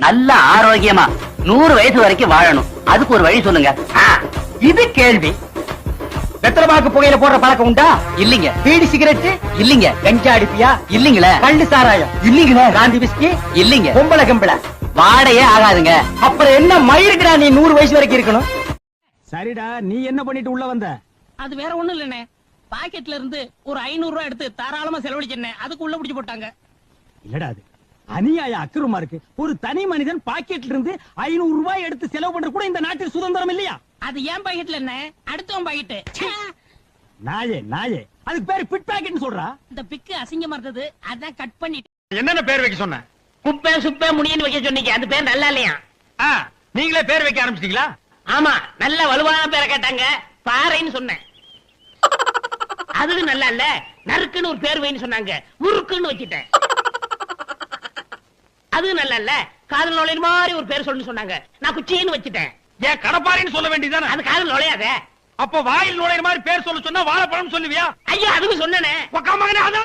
நல்ல ஆரோக்கியமா 100 வயசு வரைக்கும் வாழணும். அதுக்கு ஒரு வழி சொல்லுங்க. இது கேள்வி. வெத்தலமாக்கு புகையில போடுற பழக்கம் உண்டா? இல்லீங்க. பீடி சிகரெட் இல்லீங்க. கஞ்சா அடிப்பியா? இல்லீங்களே. கள்ளு சாராயம் இல்லீங்களே. காந்தி பிஸ்கி இல்லீங்க. பொம்பளை கம்பளை வாடையே ஆகாதுங்க. அப்புறம் என்ன மயிருக்குடா நீ 100 வயசு வரைக்கும் இருக்கணும்? சரிடா, நீ என்ன பண்ணிட்டு உள்ள வந்த? அது வேற ஒண்ணும் இல்லண்ணே. பாக்கெட்ல இருந்து ஒரு 500 ரூபாய் எடுத்து தாராளமா செலவழிச்சேன். அதுக்கு உள்ள பிடிச்சு போட்டாங்க. இல்லடா, அது அநியாய அக்கிரமா இருக்கு. ஒரு தனி மனிதன் பாக்கெட்ல இருந்து 500 ரூபாய் எடுத்து செலவு பண்ற கூட இந்த நாட்டில் சுதந்திரம் இல்லையா? அது ஏன் பாக்கெட்ல என்ன, அடுத்தவன் பாக்கெட். நாயே நாயே, அதுக்கு பேரு பிட் பாக்கெட்னு சொல்றா. இந்த பிக்கு அசிங்கமா இருந்தது, அதான் கட் பண்ணிட்டு. என்னென்ன பேர் வைக்க சொன்ன? குப்பை சுப்பை முடியன்னு வைக்க சொன்னீங்க. அது பேர் நல்லா இல்லையா? நீங்களே பேர் வைக்க ஆரம்பிச்சிட்டீங்களா? ஆமா, நல்ல வலுவான பேரை கேட்டாங்க. பாறைன்னு சொன்னேன். அது நல்லா இல்ல. நறுக்குன்னு ஒரு பேர் வைன்னு சொன்னாங்க. முறுக்குன்னு வச்சிட்டேன். அது நல்லா இல்ல. காதல் நுழைய மாதிரி ஒரு பேர் சொல்லு சொன்னாங்க. நான் குச்சின்னு வச்சிட்டேன். ஏன் கடப்பாரின்னு சொல்ல வேண்டியதானே? அது காதல் நுழையாத. அப்ப வாயில் நுழையிற மாதிரி பேர் சொல்ல சொன்னா வாழைப்பழம் சொல்லுவியா? ஐயா, அதுவும் சொன்னேனே. உக்காம